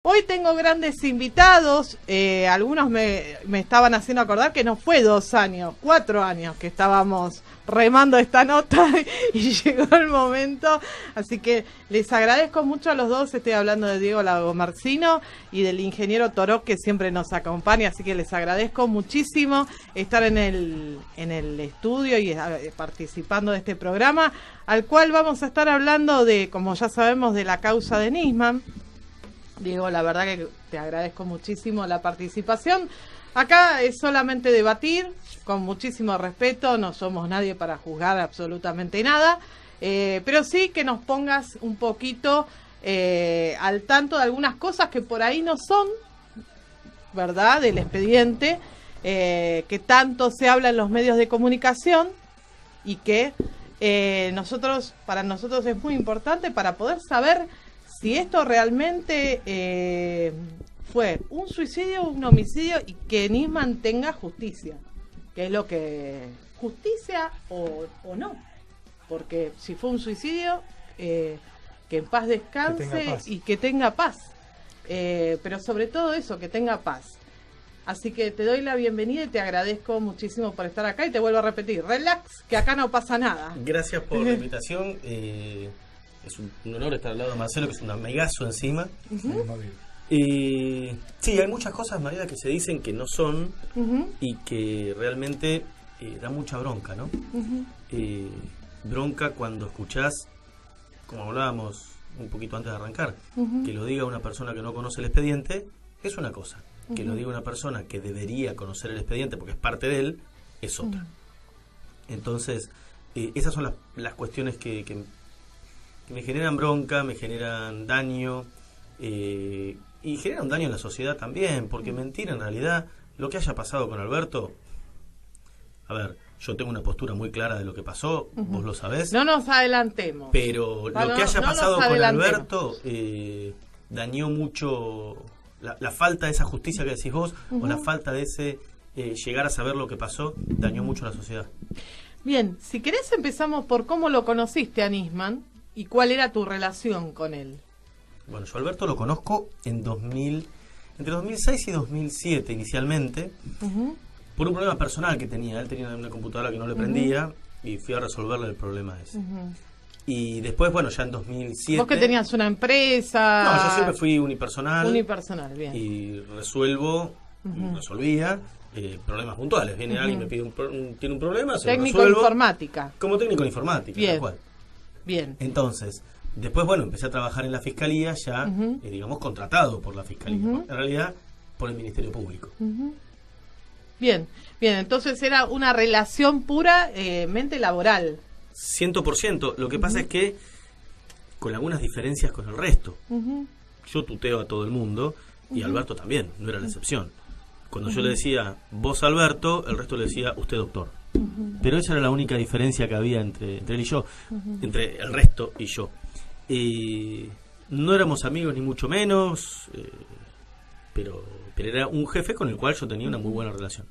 Hoy tengo grandes invitados, algunos me estaban haciendo acordar que no fue 2 años, 4 años que estábamos remando esta nota y llegó el momento, así que les agradezco mucho a los dos. Estoy hablando de Diego Lagomarsino y del ingeniero Torok, que siempre nos acompaña, así que les agradezco muchísimo estar en el estudio y participando de este programa, al cual vamos a estar hablando de, como ya sabemos, de la causa de Nisman. Diego, la verdad que te agradezco muchísimo la participación. Acá es solamente debatir, con muchísimo respeto, no somos nadie para juzgar absolutamente nada, pero sí que nos pongas un poquito al tanto de algunas cosas que por ahí no son, ¿verdad?, del expediente, que tanto se habla en los medios de comunicación y que para nosotros es muy importante para poder saber si esto realmente fue un suicidio o un homicidio y que Nisman tenga justicia, que es lo que... justicia o no, porque si fue un suicidio, que en paz descanse y que tenga paz, pero sobre todo eso, que tenga paz. Así que te doy la bienvenida y te agradezco muchísimo por estar acá y te vuelvo a repetir, relax, que acá no pasa nada. Gracias por la invitación. Es un honor estar al lado de Marcelo, que es un amigazo encima. Sí, hay muchas cosas, María, que se dicen que no son y que realmente da mucha bronca, ¿no? Bronca cuando escuchás, como hablábamos un poquito antes de arrancar, que lo diga una persona que no conoce el expediente, es una cosa. Que lo diga una persona que debería conocer el expediente porque es parte de él, es otra. Entonces, esas son las cuestiones que me generan bronca, me generan daño, y generan daño en la sociedad también, porque mentir en realidad, lo que haya pasado con Alberto, a ver, yo tengo una postura muy clara de lo que pasó, vos lo sabés. No nos adelantemos. Pero lo que haya pasado con Alberto dañó mucho la falta de esa justicia que decís vos, o la falta de ese llegar a saber lo que pasó, dañó mucho a la sociedad. Bien, si querés empezamos por cómo lo conociste a Nisman. ¿Y cuál era tu relación con él? Bueno, yo a Alberto lo conozco entre 2006 y 2007 inicialmente, por un problema personal que tenía. Él tenía una computadora que no le prendía y fui a resolverle el problema ese. Y después, bueno, ya en 2007... ¿Vos que tenías una empresa? No, yo siempre fui unipersonal. Unipersonal, bien. Y resolvía problemas puntuales. Viene alguien, me pide tiene un problema, se lo resuelvo. Técnico informática. Como técnico de informática, bien. Tal cual. Bien. Entonces, después, bueno, empecé a trabajar en la Fiscalía ya, digamos, contratado por la Fiscalía. En realidad, por el Ministerio Público. Bien, entonces era una relación puramente laboral. 100%. Lo que pasa es que, con algunas diferencias con el resto. Yo tuteo a todo el mundo, y Alberto también, no era la excepción. Cuando yo le decía, vos Alberto, el resto le decía, usted doctor. Pero esa era la única diferencia que había entre él y yo, entre el resto y yo. No éramos amigos ni mucho menos, pero era un jefe con el cual yo tenía una muy buena relación.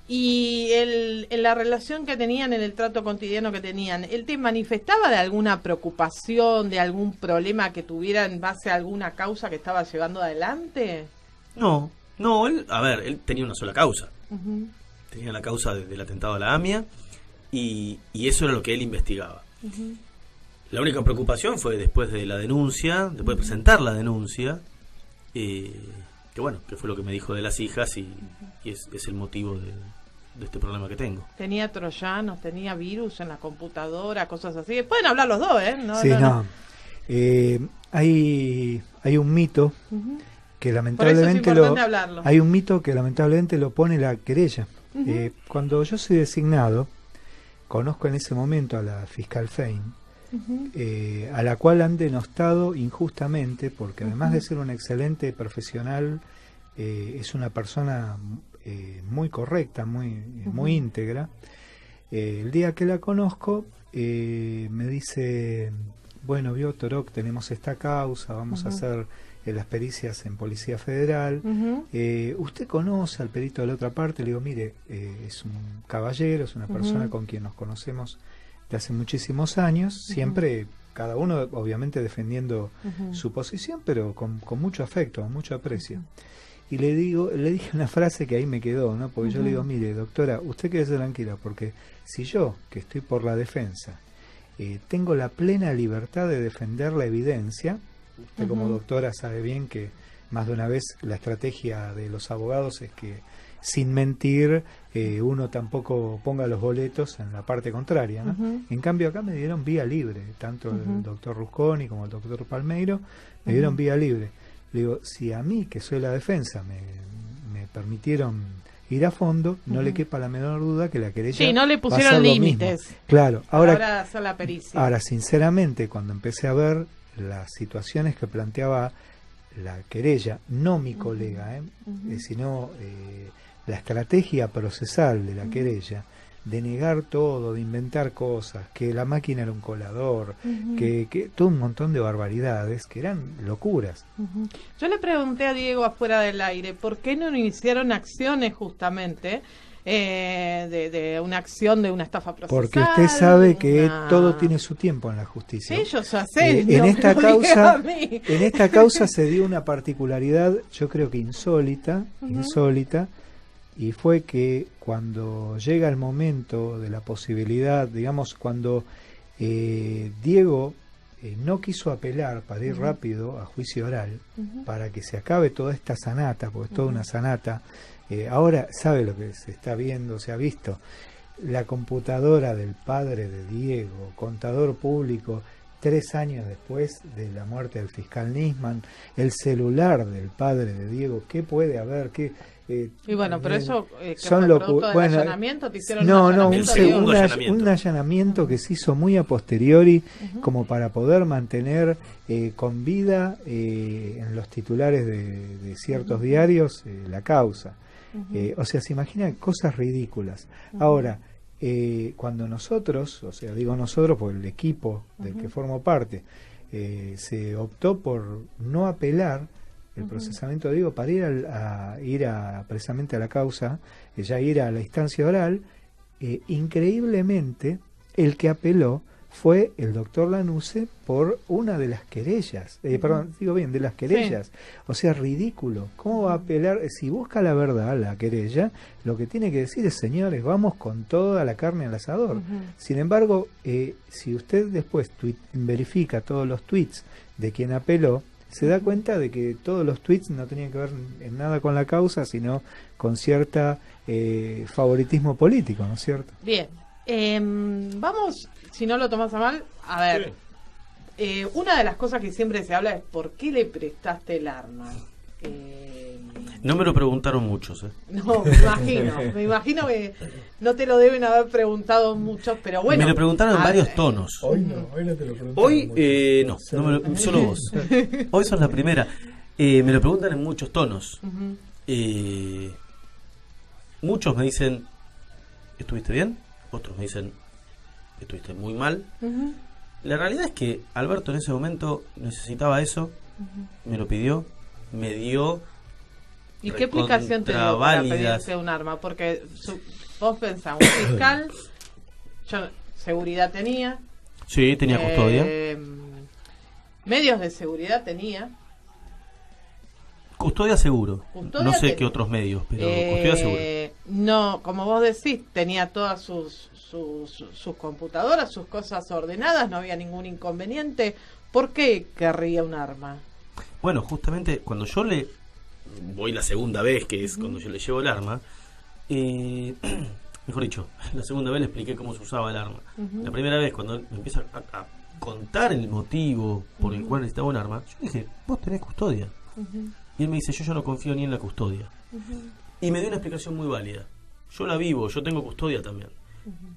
Y en la relación que tenían, en el trato cotidiano que tenían, ¿él te manifestaba de alguna preocupación, de algún problema que tuviera en base a alguna causa que estaba llevando adelante? No, él tenía una sola causa. Tenía la causa del atentado a la AMIA y eso era lo que él investigaba. La única preocupación fue después de la denuncia, después de presentar la denuncia, que fue lo que me dijo de las hijas y es el motivo de este problema que tengo. ¿Tenía troyanos, tenía virus en la computadora, cosas así? Pueden hablar los dos, ¿eh? No. Hay un mito que lamentablemente hay un mito que lamentablemente lo pone la querella. Cuando yo soy designado, conozco en ese momento a la fiscal Fein, a la cual han denostado injustamente, porque además de ser un excelente profesional, es una persona muy correcta, muy íntegra. El día que la conozco, me dice, bueno, vio Torok, tenemos esta causa, vamos a hacer las pericias en Policía Federal. ¿Usted conoce al perito de la otra parte? Le digo, mire, es un caballero, es una persona con quien nos conocemos de hace muchísimos años, siempre cada uno obviamente defendiendo su posición, pero con mucho afecto, con mucho aprecio. Y le dije una frase que ahí me quedó, ¿no? Porque yo le digo, mire, doctora, usted quédese tranquila, porque si yo, que estoy por la defensa, tengo la plena libertad de defender la evidencia, usted como doctora sabe bien que más de una vez la estrategia de los abogados es que sin mentir uno tampoco ponga los boletos en la parte contraria, ¿no? En cambio acá me dieron vía libre, tanto el doctor Rusconi como el doctor Palmeiro me dieron vía libre. Le digo, si a mí, que soy la defensa, me permitieron ir a fondo, no le quepa la menor duda que la querella... Sí, no le pusieron límites. Claro, ahora hacer la pericia. Ahora, sinceramente, cuando empecé a ver las situaciones que planteaba la querella, no mi colega, sino la estrategia procesal de la querella, de negar todo, de inventar cosas, que la máquina era un colador, que todo un montón de barbaridades que eran locuras. Yo le pregunté a Diego afuera del aire, ¿por qué no iniciaron acciones justamente de una acción de una estafa procesal? Porque usted sabe que todo tiene su tiempo en la justicia. Sí, yo ya sé. En esta causa se dio una particularidad, yo creo que insólita, y fue que cuando llega el momento de la posibilidad, digamos, cuando Diego no quiso apelar para ir rápido a juicio oral, para que se acabe toda esta sanata, porque es toda una sanata, ahora sabe lo que se está viendo, se ha visto, la computadora del padre de Diego, contador público, 3 años después de la muerte del fiscal Nisman, el celular del padre de Diego, ¿qué puede haber? Y bueno, pero eso son producto del allanamiento, te hicieron un allanamiento que se hizo muy a posteriori, como para poder mantener con vida en los titulares de ciertos diarios la causa. O sea, se imaginan cosas ridículas. Ahora, cuando nosotros, o sea, digo nosotros por el equipo del que formo parte, se optó por no apelar el procesamiento de Diego para ir precisamente a la causa, ya ir a la instancia oral, increíblemente el que apeló fue el doctor Lanuse por una de las querellas, de las querellas. Sí. O sea, ridículo. ¿Cómo va a apelar? Si busca la verdad, la querella, lo que tiene que decir es, señores, vamos con toda la carne al asador. Sin embargo, si usted después verifica todos los tweets de quien apeló, se da cuenta de que todos los tweets no tenían que ver en nada con la causa, sino con cierta favoritismo político, ¿no es cierto? Bien. Vamos, si no lo tomas a mal, a ver. Sí. Una de las cosas que siempre se habla es ¿por qué le prestaste el arma? No me lo preguntaron muchos. No, me imagino que no te lo deben haber preguntado muchos, pero bueno. Me lo preguntaron en varios tonos. Hoy no te lo preguntaron. Hoy no, solo vos. Hoy sos la primera. Me lo preguntan en muchos tonos. Muchos me dicen, ¿estuviste bien? Otros me dicen, estuviste muy mal. La realidad es que Alberto en ese momento necesitaba eso, me lo pidió, me dio. ¿Y qué explicación te dio para pedirse un arma? Porque vos pensás, un fiscal, seguridad tenía. Sí, tenía custodia. Medios de seguridad tenía. Custodia seguro. No sé qué otros medios, pero custodia seguro. No, como vos decís, tenía todas sus computadoras, sus cosas ordenadas, no había ningún inconveniente. ¿Por qué querría un arma? Bueno, justamente cuando yo voy la segunda vez, que es cuando yo le llevo el arma, mejor dicho, la segunda vez le expliqué cómo se usaba el arma. La primera vez, cuando me empieza a contar el motivo por el cual necesitaba un arma, yo dije, vos tenés custodia. Y él me dice, yo no confío ni en la custodia. Y me dio una explicación muy válida. Yo la vivo, yo tengo custodia también.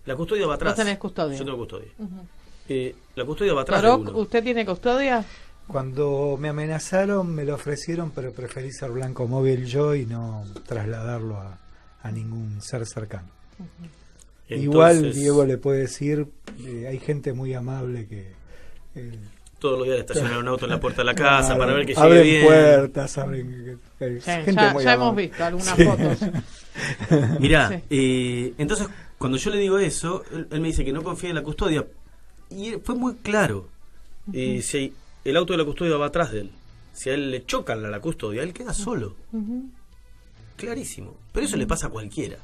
La custodia va atrás. ¿Vos tenés custodia? Yo tengo custodia. La custodia va atrás. ¿Usted tiene custodia? Cuando me amenazaron, me lo ofrecieron, pero preferí ser blanco móvil yo y no trasladarlo a ningún ser cercano. Entonces, igual Diego le puede decir, hay gente muy amable que... todos los días estacionan un auto en la puerta de la casa para ver que llegue bien. Abren puertas, abren... ya hemos visto algunas fotos. Mirá, entonces cuando yo le digo eso, él me dice que no confía en la custodia. Y fue muy claro. Y si el auto de la custodia va atrás de él, si a él le chocan a la custodia, él queda solo. Clarísimo. Pero eso le pasa a cualquiera.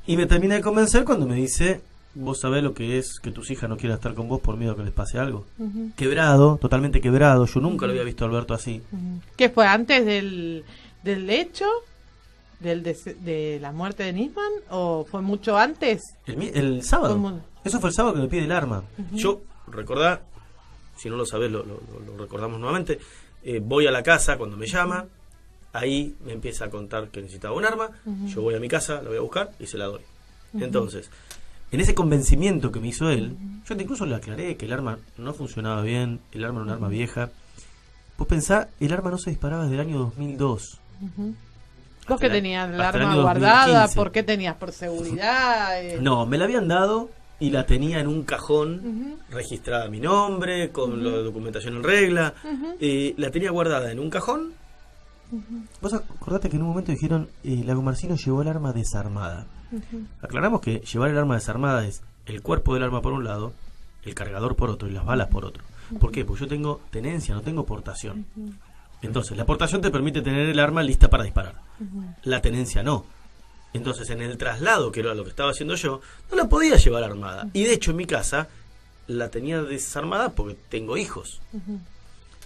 Y me termina de convencer cuando me dice, vos sabés lo que es que tus hijas no quieran estar con vos por miedo a que les pase algo. Quebrado, totalmente quebrado. Yo nunca lo había visto a Alberto así. ¿Qué fue antes del hecho? ¿De la muerte de Nisman? ¿O fue mucho antes? El sábado. Eso fue el sábado que me pide el arma. Yo, recordá, si no lo sabés, lo recordamos nuevamente. Voy a la casa cuando me llama. Ahí me empieza a contar que necesitaba un arma. Yo voy a mi casa, la voy a buscar y se la doy. Entonces, en ese convencimiento que me hizo él, yo incluso le aclaré que el arma no funcionaba bien, el arma era un arma vieja. Vos pensá, el arma no se disparaba desde el año 2002. ¿Vos que tenías el arma guardada? ¿Por qué tenías? ¿Por seguridad? No, me la habían dado y la tenía en un cajón, registrada a mi nombre, con la documentación en regla. La tenía guardada en un cajón. Vos acordate que en un momento dijeron Lago Marcino llevó el arma desarmada. Aclaramos que llevar el arma desarmada es el cuerpo del arma por un lado, el cargador por otro y las balas por otro. ¿Por qué? Porque yo tengo tenencia, no tengo portación. Entonces la portación te permite tener el arma lista para disparar, la tenencia no. Entonces en el traslado, que era lo que estaba haciendo yo, no la podía llevar armada. Y de hecho en mi casa la tenía desarmada porque tengo hijos.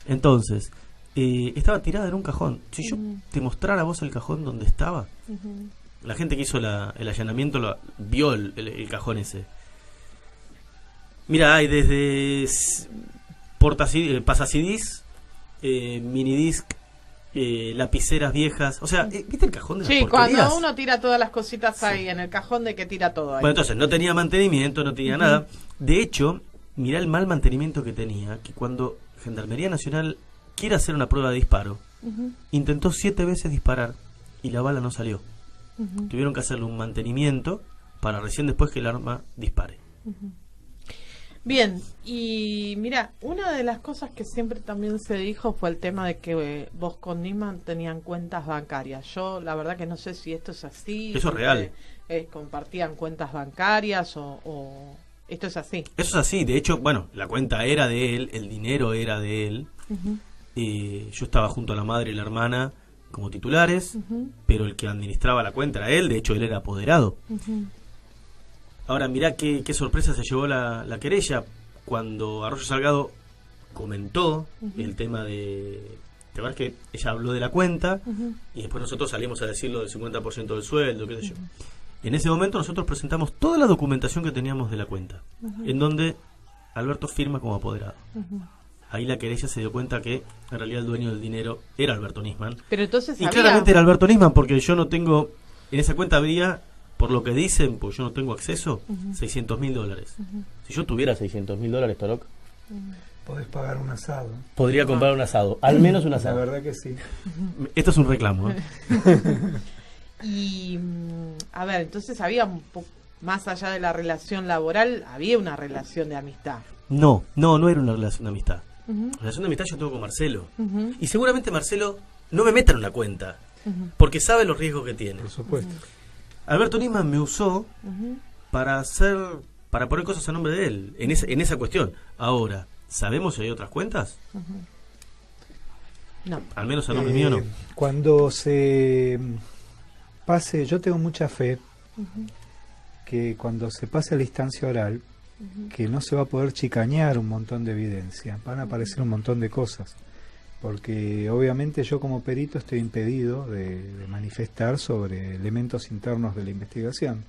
Entonces estaba tirada en un cajón. Si yo te mostrara a vos el cajón donde estaba, la gente que hizo el allanamiento vio el cajón ese. Mira, hay desde pasacidís, minidisc, lapiceras viejas. O sea, ¿viste el cajón de las porquerías? Cuando uno tira todas las cositas ahí, en el cajón de que tira todo ahí. Bueno, entonces no tenía mantenimiento, no tenía nada. De hecho, mirá el mal mantenimiento que tenía, que cuando Gendarmería Nacional quiere hacer una prueba de disparo, intentó 7 veces disparar y la bala no salió. Tuvieron que hacerle un mantenimiento para recién después que el arma dispare. Bien, y mira, una de las cosas que siempre también se dijo fue el tema de que vos con Nisman tenían cuentas bancarias. Yo la verdad que no sé si esto es así. Eso es real. ¿Compartían cuentas bancarias o esto es así? Eso es así, de hecho, bueno, la cuenta era de él, el dinero era de él. Yo estaba junto a la madre y la hermana como titulares, pero el que administraba la cuenta era él, de hecho él era apoderado. Ahora mirá qué sorpresa se llevó la querella cuando Arroyo Salgado comentó el tema de... Te vas que ella habló de la cuenta y después nosotros salimos a decirlo del 50% del sueldo, qué sé yo. En ese momento nosotros presentamos toda la documentación que teníamos de la cuenta, en donde Alberto firma como apoderado. Ahí la querella se dio cuenta que en realidad el dueño del dinero era Alberto Nisman. Pero entonces y claramente era Alberto Nisman, porque yo no tengo... En esa cuenta habría, por lo que dicen, pues yo no tengo acceso, $600.000. Si yo tuviera $600.000, Toroc, podés pagar un asado. Podría comprar un asado, al menos un asado. La verdad que sí. Esto es un reclamo. Y, a ver, entonces había más allá de la relación laboral, había una relación de amistad. No era una relación de amistad. La relación de amistad yo tengo con Marcelo. Y seguramente Marcelo no me meta en una cuenta, porque sabe los riesgos que tiene. Por supuesto. Alberto Nisman me usó para poner cosas a nombre de él, en esa cuestión. Ahora, ¿sabemos si hay otras cuentas? No. Al menos a nombre mío no. Cuando se pase, yo tengo mucha fe que cuando se pase a la instancia oral, que no se va a poder chicañar un montón de evidencia, van a aparecer un montón de cosas, porque obviamente yo como perito estoy impedido de manifestar sobre elementos internos de la investigación,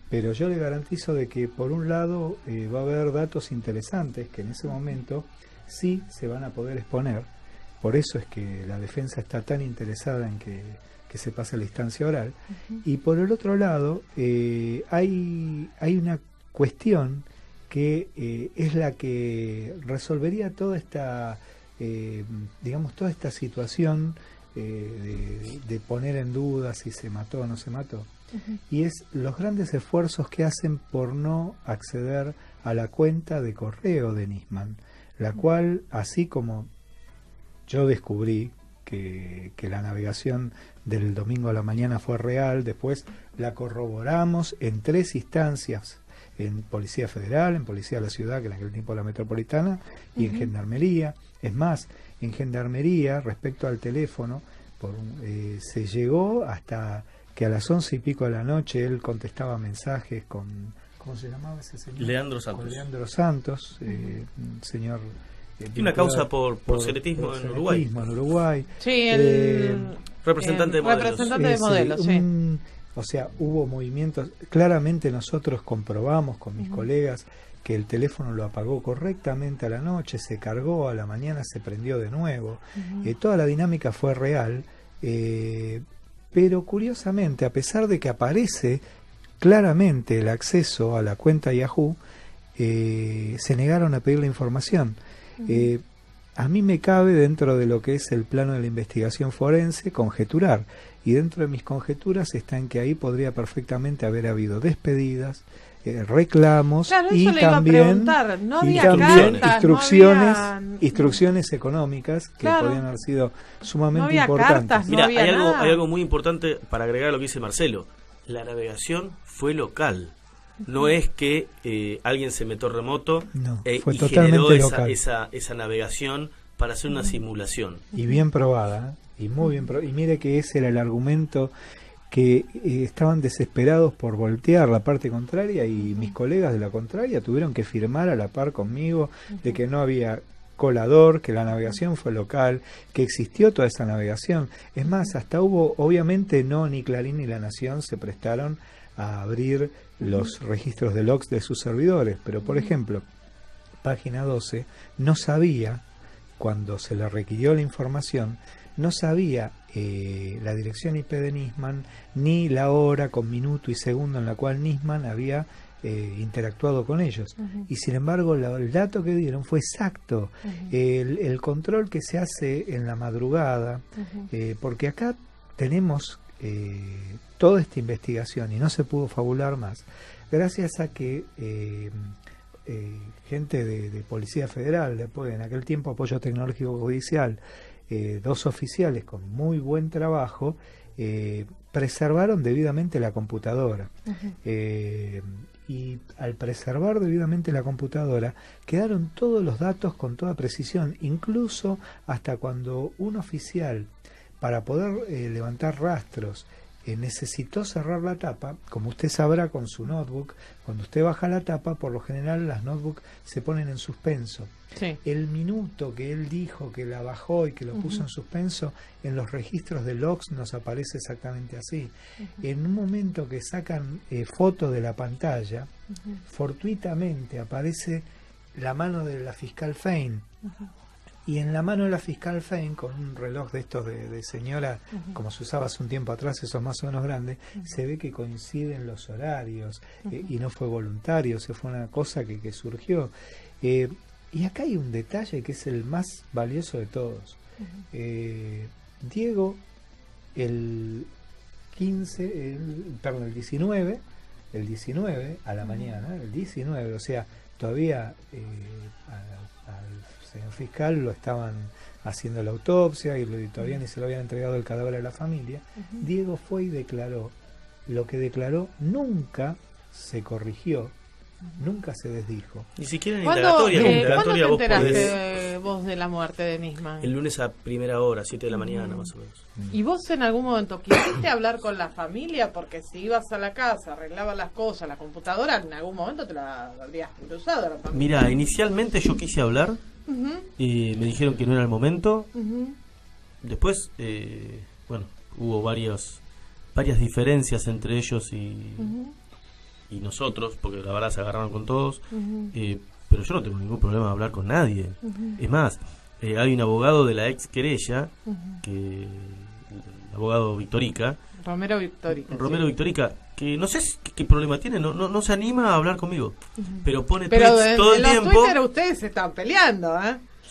pero yo le garantizo de que por un lado va a haber datos interesantes que en ese momento sí se van a poder exponer. Por eso es que la defensa está tan interesada en que se pase a la instancia oral. Y por el otro lado hay una cuestión que es la que resolvería toda esta toda esta situación de poner en duda si se mató o no se mató, y es los grandes esfuerzos que hacen por no acceder a la cuenta de correo de Nisman, la cual, así como yo descubrí que la navegación del domingo a la mañana fue real, después la corroboramos en 3 instancias en Policía Federal, en Policía de la Ciudad, que en aquel tiempo era la Metropolitana, y en Gendarmería. Es más, en Gendarmería, respecto al teléfono, se llegó hasta que a las 11 y pico de la noche él contestaba mensajes con, ¿cómo se llamaba ese señor? Leandro Santos. Con Leandro Santos, señor... y una causa por secretismo en Uruguay. En Uruguay. Sí, el representante de modelos. Representante de modelos, sí. O sea, hubo movimientos. Claramente nosotros comprobamos con mis colegas que el teléfono lo apagó correctamente a la noche, se cargó, a la mañana se prendió de nuevo. Toda la dinámica fue real, pero curiosamente, a pesar de que aparece claramente el acceso a la cuenta Yahoo, se negaron a pedir la información. A mí me cabe, dentro de lo que es el plano de la investigación forense, conjeturar, y dentro de mis conjeturas está en que ahí podría perfectamente haber habido despedidas, reclamos, claro, y también, no había instrucciones, no había... instrucciones económicas que podían haber sido sumamente importantes. Cartas, Mira, hay algo muy importante para agregar a lo que dice Marcelo. La navegación fue local. No es que alguien se metió remoto fue y totalmente generó local. esa navegación para hacer una simulación. Y bien probada, y muy bien probada. Y mire que ese era el argumento, que estaban desesperados por voltear la parte contraria, y mis colegas de la contraria tuvieron que firmar a la par conmigo de que no había colador, que la navegación fue local, que existió toda esa navegación. Es más, hasta hubo, obviamente ni Clarín ni La Nación se prestaron a abrir los registros de logs de sus servidores, pero por ejemplo, Página 12 no sabía, cuando se le requirió la información, no sabía la dirección IP de Nisman, ni la hora con minuto y segundo en la cual Nisman había interactuado con ellos. Y sin embargo, el dato que dieron fue exacto. El control que se hace en la madrugada, porque acá tenemos toda esta investigación y no se pudo fabular más, gracias a que gente de Policía Federal, después en aquel tiempo Apoyo Tecnológico Judicial, 2 oficiales con muy buen trabajo, preservaron debidamente la computadora. Y al preservar debidamente la computadora, quedaron todos los datos con toda precisión, incluso hasta cuando un oficial, para poder levantar rastros, necesitó cerrar la tapa. Como usted sabrá, con su notebook, cuando usted baja la tapa, por lo general las notebooks se ponen en suspenso. Sí. El minuto que él dijo que la bajó y que lo puso en suspenso, en los registros de logs nos aparece exactamente así. En un momento que sacan foto de la pantalla, fortuitamente aparece la mano de la fiscal Fein. Y en la mano de la fiscal Fein, con un reloj de estos de señora, como se usaba hace un tiempo atrás, esos más o menos grandes, se ve que coinciden los horarios, y no fue voluntario, se fue una cosa que surgió. Y acá hay un detalle que es el más valioso de todos. Diego, el 19 a la mañana, el 19, o sea, todavía al señor fiscal lo estaban haciendo la autopsia y todavía ni se lo habían entregado el cadáver a la familia. Diego fue y declaró. Lo que declaró nunca se corrigió, nunca se desdijo. Ni siquiera en indagatoria. ¿Cuándo te enteraste vos de la muerte de Nisman? El lunes a primera hora, 7 de la mañana más o menos. ¿Y vos en algún momento quisiste hablar con la familia? Porque si ibas a la casa, arreglabas las cosas, la computadora, en algún momento te la habrías cruzado a la familia. Mira, inicialmente yo quise hablar, y me dijeron que no era el momento. Después, hubo varias diferencias entre ellos y nosotros, porque la verdad se agarraron con todos, pero yo no tengo ningún problema de hablar con nadie. Es más, hay un abogado de la ex querella, el abogado Victorica, Romero Victorica, que no sé qué problema tiene, no se anima a hablar conmigo, pero pone tweets todo el tiempo. Pero Twitter ustedes se están peleando,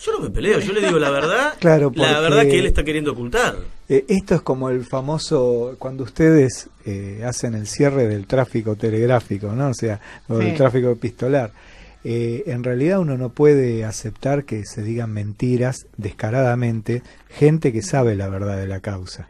Yo no me peleo, yo le digo la verdad, claro, la verdad que él está queriendo ocultar. Esto es como el famoso, cuando ustedes hacen el cierre del tráfico telegráfico, ¿no? O sea, o del tráfico epistolar. en realidad uno no puede aceptar que se digan mentiras descaradamente gente que sabe la verdad de la causa.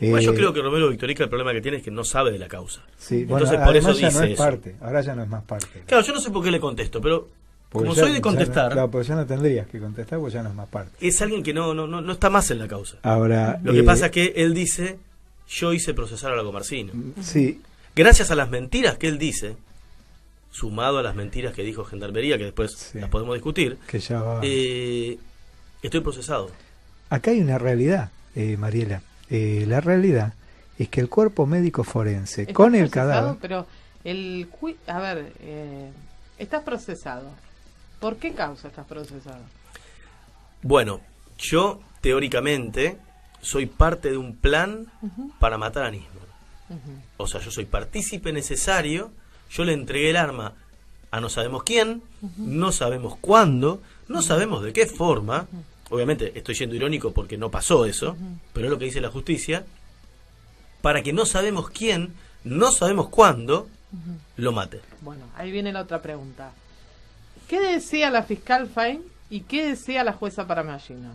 Bueno, yo creo que Romero Victorica el problema que tiene es que no sabe de la causa. Sí, entonces por eso dice no es parte, ahora ya no es más parte. Claro, yo no sé por qué le contesto, pero porque como soy de contestar... claro, pues ya no tendrías que contestar porque ya no es más parte. Es alguien que no está más en la causa. Ahora, lo que pasa es que él dice, yo hice procesar a Lagomarsino. Sí. Gracias a las mentiras que él dice, sumado a las mentiras que dijo Gendarmería, que después las podemos discutir, que ya va. Estoy procesado. Acá hay una realidad, Mariela. La realidad es que el cuerpo médico forense, con el cadáver... Pero estás procesado. ¿Por qué causa estás procesado? Bueno, yo teóricamente soy parte de un plan para matar a Nisman. O sea, yo soy partícipe necesario. Yo le entregué el arma a no sabemos quién, no sabemos cuándo, no sabemos de qué forma. Obviamente estoy siendo irónico porque no pasó eso, pero es lo que dice la justicia, para que no sabemos quién, no sabemos cuándo, lo mate. Bueno, ahí viene la otra pregunta. ¿Qué decía la fiscal Fein y qué decía la jueza Paramagino?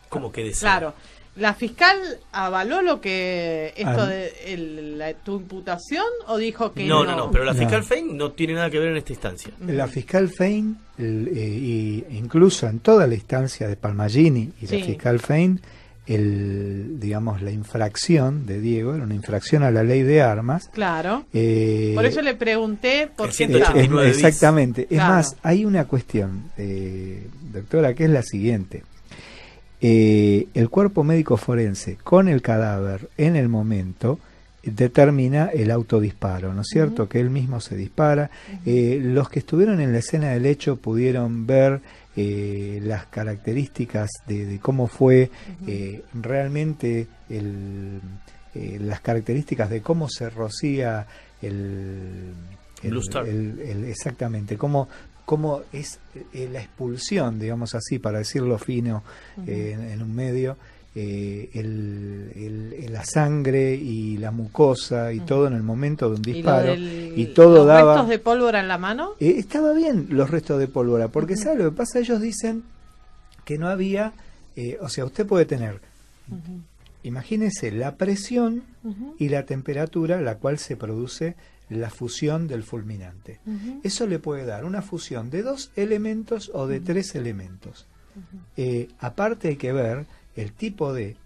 ¿Cómo que decía? Claro. ¿La fiscal avaló lo que esto de tu imputación o dijo que no, pero la fiscal Fein no tiene nada que ver en esta instancia. La fiscal Fein, incluso en toda la instancia de Palmagini y la fiscal Fein, la infracción de Diego era una infracción a la ley de armas. Claro. Por eso le pregunté por qué. Exactamente. Claro. Es más, hay una cuestión, doctora, que es la siguiente. El cuerpo médico forense con el cadáver en el momento determina el autodisparo, ¿no es cierto? Que él mismo se dispara. Los que estuvieron en la escena del hecho pudieron ver las características de cómo fue realmente las características de cómo se rocía exactamente, cómo es la expulsión, digamos así, para decirlo fino, en un medio, la sangre y la mucosa y todo en el momento de un disparo. ¿Y todo los restos de pólvora en la mano? Estaba bien los restos de pólvora, porque ¿sabe lo que pasa? Ellos dicen que no había, o sea, usted puede tener, imagínese la presión y la temperatura a la cual se produce la fusión del fulminante. Eso le puede dar una fusión de 2 elementos o de 3 elementos. Aparte hay que ver el tipo de...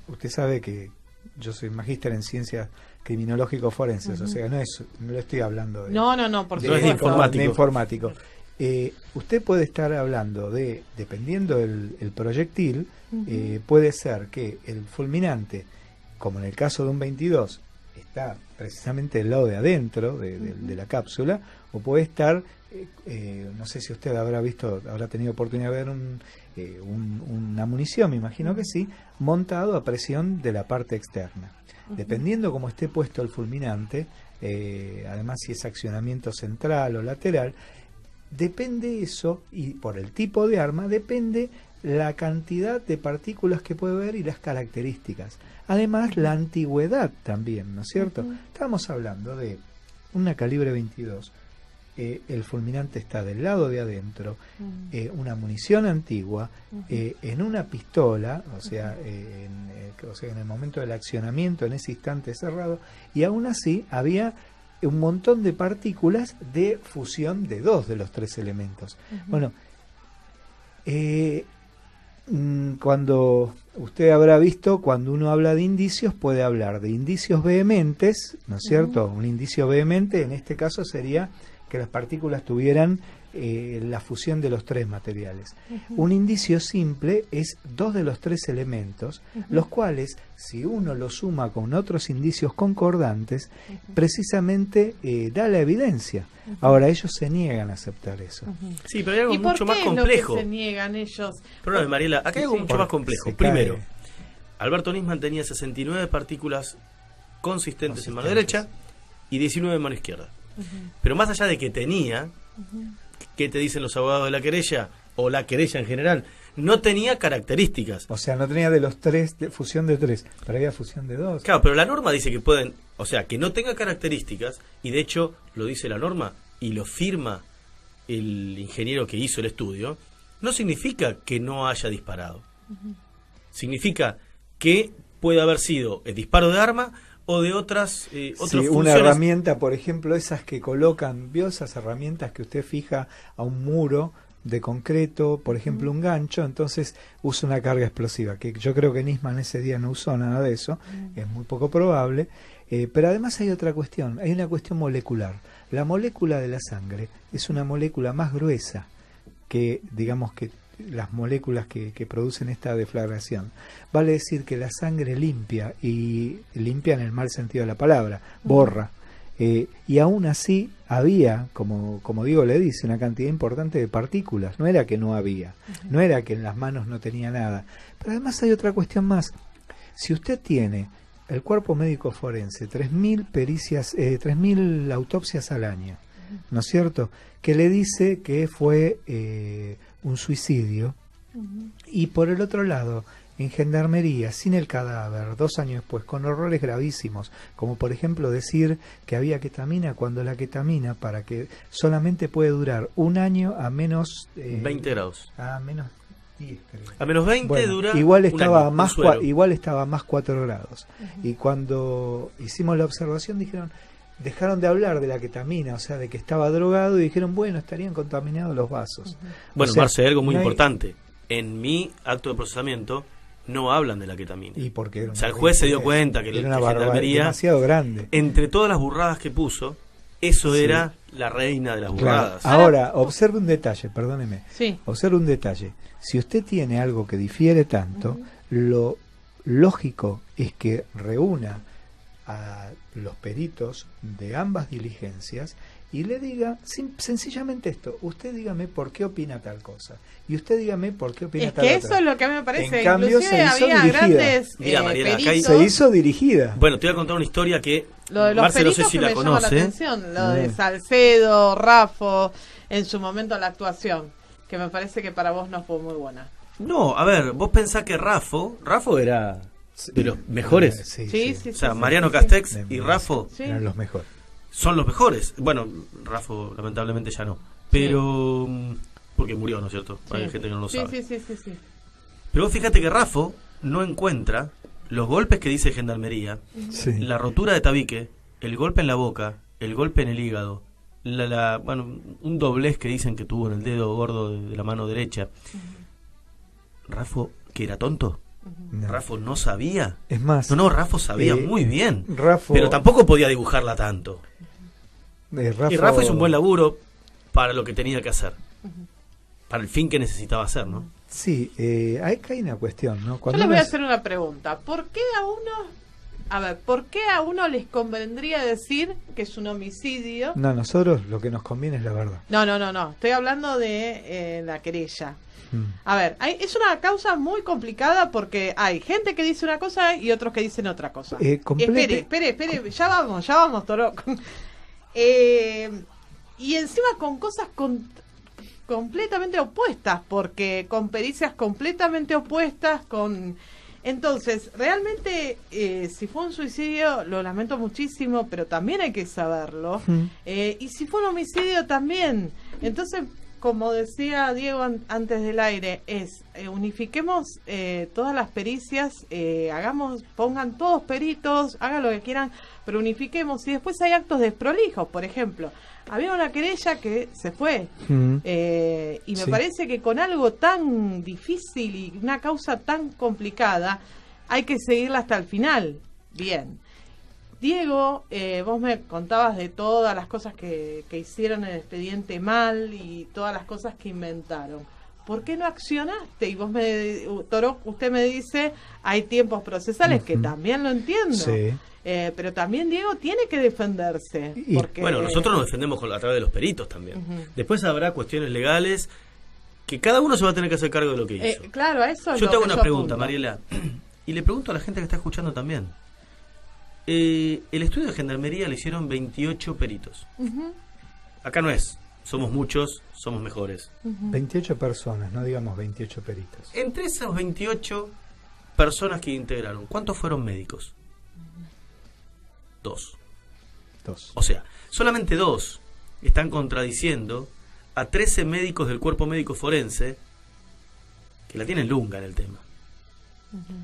Usted sabe que yo soy magíster en ciencias criminológico forenses, o sea, no le estoy hablando de... No, por supuesto. De informático. Usted puede estar hablando de, dependiendo el proyectil, puede ser que el fulminante, como en el caso de un 22, está precisamente del lado de adentro de la cápsula, o puede estar, no sé si usted habrá tenido oportunidad de ver una munición, me imagino que sí, montado a presión de la parte externa. Dependiendo cómo esté puesto el fulminante, además si es accionamiento central o lateral, depende eso, y por el tipo de arma depende la cantidad de partículas que puede haber y las características. Además, la antigüedad también, ¿no es cierto? Estamos hablando de una calibre 22, el fulminante está del lado de adentro, una munición antigua, en una pistola, o sea, en el momento del accionamiento, en ese instante cerrado, y aún así había un montón de partículas de fusión de 2 de los 3 elementos. Bueno, cuando usted habrá visto, cuando uno habla de indicios, puede hablar de indicios vehementes, ¿no es cierto? Un indicio vehemente en este caso sería que las partículas tuvieran la fusión de los 3 materiales. Un indicio simple es 2 de los 3 elementos, los cuales, si uno los suma con otros indicios concordantes, precisamente da la evidencia. Ahora, ellos se niegan a aceptar eso. Sí, pero hay algo mucho más complejo. ¿Por qué se niegan ellos? Perdón, Mariela, acá hay algo mucho más complejo. Primero, Alberto Nisman tenía 69 partículas consistentes en mano derecha y 19 en mano izquierda. Pero más allá de que tenía, ¿qué te dicen los abogados de la querella? O la querella en general, no tenía características. O sea, no tenía de los 3, fusión de 3, pero había fusión de 2. Claro, pero la norma dice que pueden, o sea, que no tenga características, y de hecho lo dice la norma y lo firma el ingeniero que hizo el estudio, no significa que no haya disparado. Significa que puede haber sido el disparo de arma o de otras funciones. Una herramienta, por ejemplo, esas que colocan, ¿vio esas herramientas que usted fija a un muro de concreto, por ejemplo un gancho, entonces usa una carga explosiva, que yo creo que Nisman ese día no usó nada de eso, es muy poco probable, pero además hay otra cuestión, hay una cuestión molecular. La molécula de la sangre es una molécula más gruesa que, digamos, que las moléculas que producen esta deflagración. Vale decir que la sangre limpia, y limpia en el mal sentido de la palabra, borra. Y aún así había, como Diego le dice, una cantidad importante de partículas. No era que no había, no era que en las manos no tenía nada. Pero además hay otra cuestión más. Si usted tiene el cuerpo médico forense, 3.000 autopsias al año, ¿no es cierto?, que le dice que fue un suicidio, y por el otro lado, en Gendarmería, sin el cadáver, 2 años después, con errores gravísimos, como por ejemplo decir que había ketamina, cuando la ketamina, para que solamente puede durar 1 año a menos 20 grados. A menos 10, creo. A menos 20 bueno, dura igual estaba año, más igual estaba más 4 grados. Y cuando hicimos la observación dejaron de hablar de la ketamina, o sea, de que estaba drogado, y dijeron, bueno, estarían contaminados los vasos. Bueno, o sea, Marce, algo muy importante. En mi acto de procesamiento no hablan de la ketamina. ¿Y por qué? O sea, el juez se dio cuenta que era la una Gendarmería, demasiado grande. Entre todas las burradas que puso, eso era la reina de las burradas. Claro. Ahora, observe un detalle, perdóneme. Sí. Observe un detalle. Si usted tiene algo que difiere tanto, lo lógico es que reúna a los peritos de ambas diligencias y le diga sencillamente esto: usted dígame por qué opina tal cosa, y usted dígame por qué opina tal otra. Es que eso es lo que a mí me parece. En cambio, inclusive se hizo había dirigida. Grandes Mira, Mariela, acá se hizo dirigida. Bueno, te voy a contar una historia que lo de los Marce, no peritos sé si que la me llamó la conoce. atención, lo de Salcedo, Raffo, en su momento la actuación, que me parece que para vos no fue muy buena. No, a ver, vos pensás que Raffo era de los mejores. Sí. O sea, Mariano Castex y Raffo eran los mejores. Son los mejores. Bueno, Raffo lamentablemente ya no. Pero porque murió, ¿no es cierto? Hay gente que no lo sabe. Sí. Pero vos fíjate que Raffo no encuentra los golpes que dice Gendarmería, la rotura de tabique, el golpe en la boca, el golpe en el hígado, bueno, un doblez que dicen que tuvo en el dedo gordo de la mano derecha. Raffo, ¿que era tonto? No. Raffo no sabía. Es más, Raffo sabía muy bien. Raffo, pero tampoco podía dibujarla tanto. Y Raffo hizo un buen laburo para lo que tenía que hacer. Para el fin que necesitaba hacer, ¿no? Sí, hay una cuestión, ¿no? Yo les voy a hacer una pregunta. ¿Por qué a uno les convendría decir que es un homicidio? No, nosotros lo que nos conviene es la verdad. No. Estoy hablando de la querella. A ver, es una causa muy complicada porque hay gente que dice una cosa y otros que dicen otra cosa. Espere, ya vamos, Toro. Y encima con cosas completamente opuestas, porque con pericias completamente opuestas, entonces, realmente, si fue un suicidio, lo lamento muchísimo, pero también hay que saberlo. Y si fue un homicidio, también. Entonces, como decía Diego antes del aire, unifiquemos todas las pericias, pongan todos peritos, hagan lo que quieran, pero unifiquemos. Y después hay actos desprolijos, por ejemplo. Había una querella que se fue y me parece que con algo tan difícil y una causa tan complicada hay que seguirla hasta el final. Bien. Diego, vos me contabas de todas las cosas que hicieron en el expediente mal y todas las cosas que inventaron. ¿Por qué no accionaste? Y usted me dice, hay tiempos procesales, que también lo entiendo. Sí. Pero también Diego tiene que defenderse. Porque... Bueno, nosotros nos defendemos a través de los peritos también. Después habrá cuestiones legales que cada uno se va a tener que hacer cargo de lo que hizo. Claro, eso es yo lo te hago que una pregunta, Mariela, y le pregunto a la gente que está escuchando también. El estudio de Gendarmería le hicieron 28 peritos. Acá no es, somos muchos, somos mejores. 28 personas, no digamos 28 peritos. Entre esas 28 personas que integraron, ¿cuántos fueron médicos? 2. O sea, solamente 2 están contradiciendo a 13 médicos del cuerpo médico forense que la tienen lunga en el tema.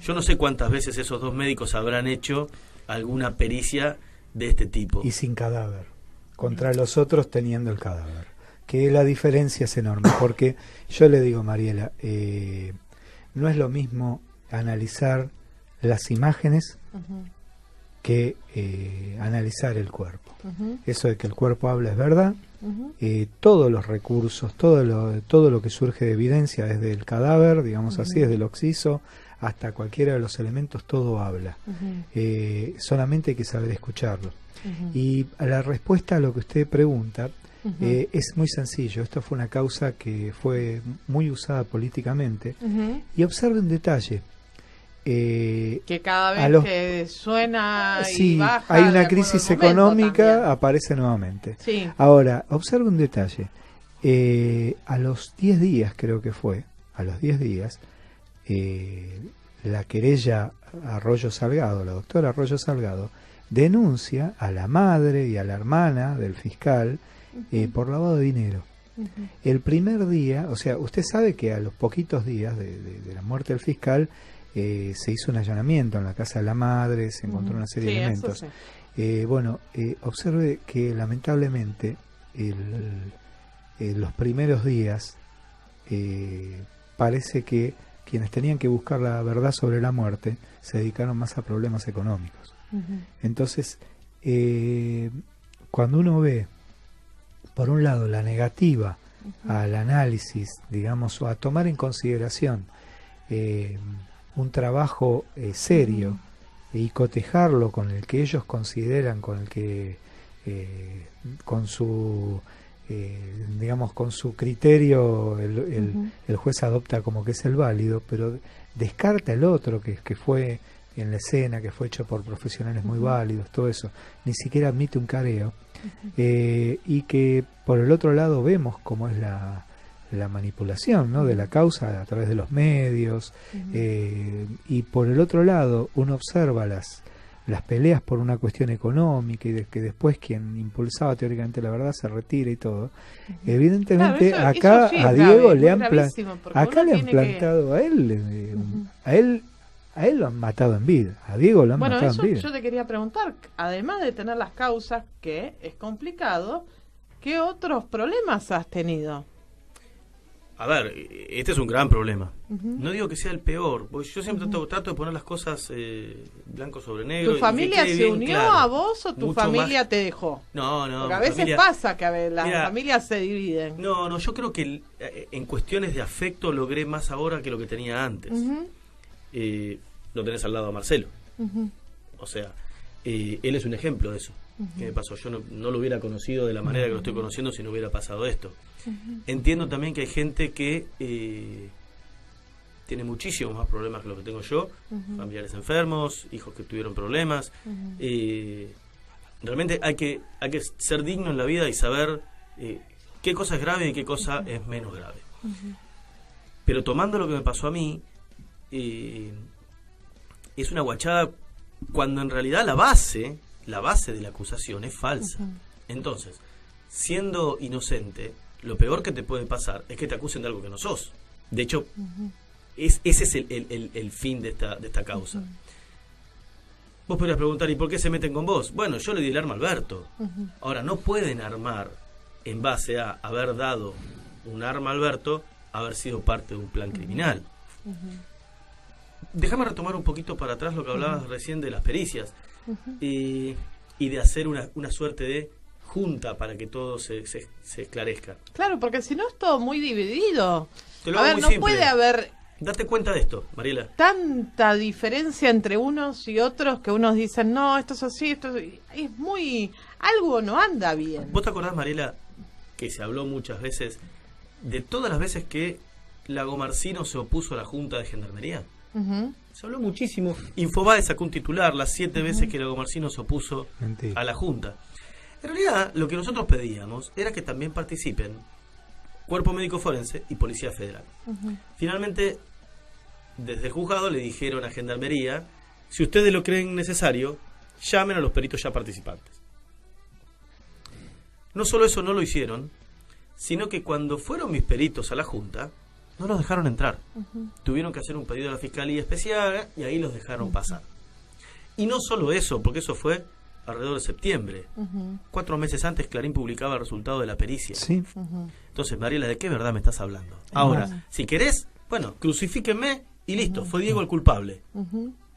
Yo no sé cuántas veces esos 2 médicos habrán hecho alguna pericia de este tipo. Y sin cadáver, contra los otros teniendo el cadáver. Que la diferencia es enorme, porque yo le digo, Mariela, no es lo mismo analizar las imágenes que analizar el cuerpo. Eso de que el cuerpo habla es verdad. Todos los recursos, todo lo que surge de evidencia, desde el cadáver, digamos así, desde el occiso hasta cualquiera de los elementos, todo habla. Solamente hay que saber escucharlo. Y a la respuesta a lo que usted pregunta, es muy sencillo. Esto fue una causa que fue muy usada políticamente. Y observe un detalle. Que cada vez que suena y baja, hay una crisis económica, aparece nuevamente. Ahora, observe un detalle. A los 10 días, creo que fue, la querella Arroyo Salgado, la doctora Arroyo Salgado, denuncia a la madre y a la hermana del fiscal por lavado de dinero. El primer día, o sea, usted sabe que a los poquitos días de la muerte del fiscal, se hizo un allanamiento en la casa de la madre, se encontró una serie de elementos. Observe que lamentablemente los primeros días parece que quienes tenían que buscar la verdad sobre la muerte se dedicaron más a problemas económicos. Entonces, cuando uno ve, por un lado, la negativa al análisis, digamos, o a tomar en consideración un trabajo serio y cotejarlo con el que ellos consideran, con el que con su criterio el juez adopta como que es el válido, pero descarta el otro que fue en la escena, que fue hecho por profesionales muy válidos, todo eso, ni siquiera admite un careo, y que por el otro lado vemos cómo es la manipulación, ¿no?, de la causa a través de los medios, y por el otro lado uno observa las peleas por una cuestión económica y de que después quien impulsaba teóricamente la verdad se retira y todo. Evidentemente, claro, acá a Diego le han plantado a él lo han matado en vida, a Diego lo han matado en vida. Yo te quería preguntar, además de tener las causas, que es complicado, ¿qué otros problemas has tenido? A ver, este es un gran problema. No digo que sea el peor, porque yo siempre trato de poner las cosas blanco sobre negro. ¿Tu familia se unió a vos o tu familia te dejó? No. Porque a veces pasa que las familias se dividen. No, yo creo que en cuestiones de afecto logré más ahora que lo que tenía antes. Lo tenés al lado a Marcelo. O sea, él es un ejemplo de eso. ¿Qué me pasó? Yo no lo hubiera conocido de la manera que lo estoy conociendo si no hubiera pasado esto. Entiendo también que hay gente que tiene muchísimos más problemas que lo que tengo yo, familiares enfermos, hijos que tuvieron problemas. Realmente hay que ser digno en la vida y saber qué cosa es grave y qué cosa es menos grave. Pero tomando lo que me pasó a mí, es una guachada cuando en realidad la base de la acusación es falsa. Entonces, siendo inocente, lo peor que te puede pasar es que te acusen de algo que no sos. De hecho, ese es el fin de esta causa. Vos podrías preguntar, ¿y por qué se meten con vos? Bueno, yo le di el arma a Alberto. Ahora, no pueden armar en base a haber dado un arma a Alberto, haber sido parte de un plan criminal. Déjame retomar un poquito para atrás lo que hablabas recién de las pericias, y de hacer una suerte de junta para que todo se esclarezca. Claro, porque si no es todo muy dividido. A ver, no puede haber... Date cuenta de esto, Mariela. Tanta diferencia entre unos y otros que unos dicen, no, esto es así, es muy... Algo no anda bien. ¿Vos te acordás, Mariela, que se habló muchas veces de todas las veces que Lagomarsino se opuso a la Junta de Gendarmería? Se habló muchísimo. Infobae sacó un titular, las 7 veces que Lagomarsino se opuso a la Junta. En realidad, lo que nosotros pedíamos era que también participen Cuerpo Médico Forense y Policía Federal. Finalmente, desde el juzgado le dijeron a Gendarmería, si ustedes lo creen necesario, llamen a los peritos ya participantes. No solo eso no lo hicieron, sino que cuando fueron mis peritos a la Junta, no los dejaron entrar. Tuvieron que hacer un pedido a la Fiscalía Especial y ahí los dejaron pasar. Y no solo eso, porque eso fue alrededor de septiembre. 4 meses antes Clarín publicaba el resultado de la pericia. Sí. Entonces, Mariela, ¿de qué verdad me estás hablando? Ahora, si querés, bueno, crucifíquenme y listo, fue Diego el culpable.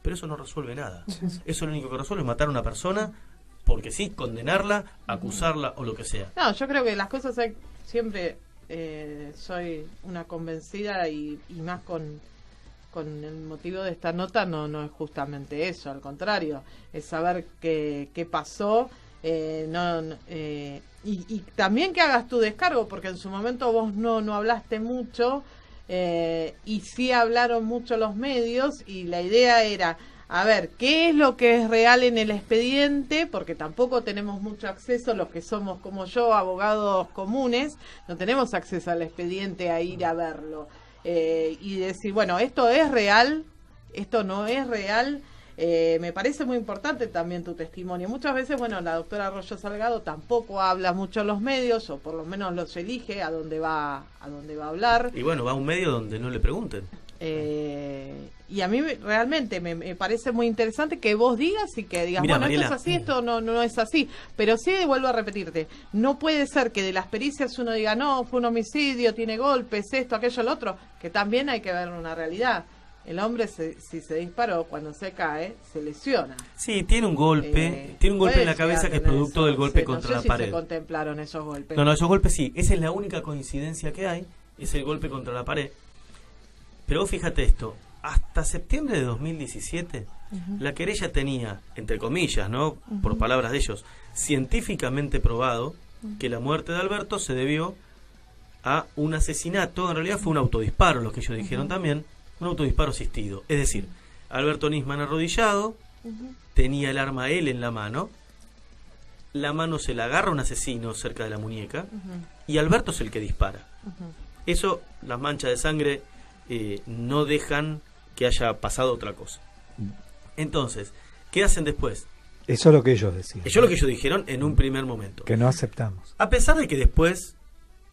Pero eso no resuelve nada. Eso lo único que resuelve es matar a una persona, porque sí, condenarla, acusarla o lo que sea. No, yo creo que las cosas siempre soy una convencida y más con el motivo de esta nota no es justamente eso, al contrario, es saber qué pasó, y también que hagas tu descargo, porque en su momento vos no hablaste mucho, y sí hablaron mucho los medios, y la idea era, a ver, ¿qué es lo que es real en el expediente? Porque tampoco tenemos mucho acceso, los que somos como yo, abogados comunes, no tenemos acceso al expediente a ir a verlo. Y decir, bueno, esto es real, esto no es real. Me parece muy importante también tu testimonio. Muchas veces, bueno, la doctora Arroyo Salgado tampoco habla mucho en los medios, o por lo menos los elige a dónde va a hablar. Y bueno, va a un medio donde no le pregunten. Y a mí realmente me parece muy interesante que vos digas y que digas, Mira, bueno, Mariela, esto es así, esto no es así. Pero sí, vuelvo a repetirte, no puede ser que de las pericias uno diga, no, fue un homicidio, tiene golpes, esto, aquello, lo otro, que también hay que ver una realidad. El hombre, si se disparó, cuando se cae, se lesiona. Sí, tiene un golpe en la cabeza que es producto del golpe contra la pared. Si se contemplaron esos golpes. No, esos golpes sí, esa es la única coincidencia que hay, es el golpe contra la pared. Pero vos fíjate esto, hasta septiembre de 2017, la querella tenía, entre comillas, ¿no? Por palabras de ellos, científicamente probado que la muerte de Alberto se debió a un asesinato, en realidad fue un autodisparo, lo que ellos dijeron también, un autodisparo asistido. Es decir, Alberto Nisman arrodillado, tenía el arma él en la mano se la agarra un asesino cerca de la muñeca, y Alberto es el que dispara. Eso, las manchas de sangre no dejan que haya pasado otra cosa. Entonces, ¿qué hacen después? Eso es lo que ellos decían. Eso es lo que ellos dijeron en un primer momento. Que no aceptamos. A pesar de que después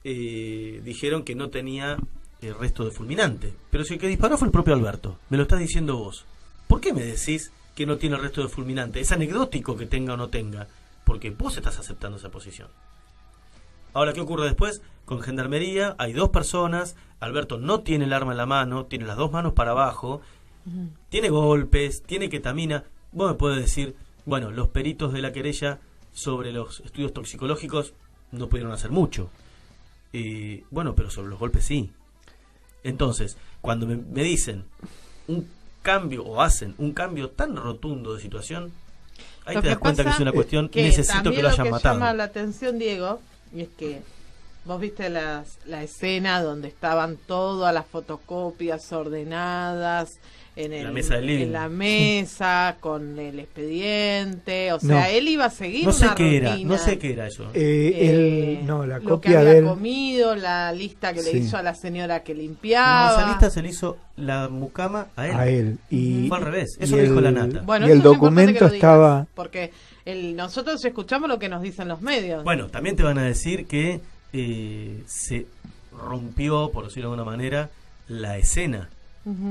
dijeron que no tenía el resto de fulminante. Pero si el que disparó fue el propio Alberto. Me lo estás diciendo vos. ¿Por qué me decís que no tiene el resto de fulminante? Es anecdótico que tenga o no tenga, porque vos estás aceptando esa posición. Ahora, ¿qué ocurre después? Con Gendarmería hay 2 personas, Alberto no tiene el arma en la mano, tiene las 2 manos para abajo, tiene golpes, tiene ketamina. Vos me podés decir, bueno, los peritos de la querella sobre los estudios toxicológicos no pudieron hacer mucho. Bueno, pero sobre los golpes sí. Entonces, cuando me dicen un cambio, o hacen un cambio tan rotundo de situación, ahí te das cuenta que es una cuestión, necesito que lo hayan matado. Lo que llama la atención, Diego, y es que vos viste la escena donde estaban todas las fotocopias ordenadas en la mesa del living, en la mesa con el expediente, o sea, él iba a seguir una rutina. No sé qué era eso. La lo copia que de había él, comido, la lista que le hizo a la señora que limpiaba. No, esa lista se le hizo la mucama a él. Y fue al revés, eso lo dijo la nata. Bueno, y el documento estaba... Porque nosotros escuchamos lo que nos dicen los medios. Bueno, también te van a decir que se rompió, por decirlo de alguna manera, la escena.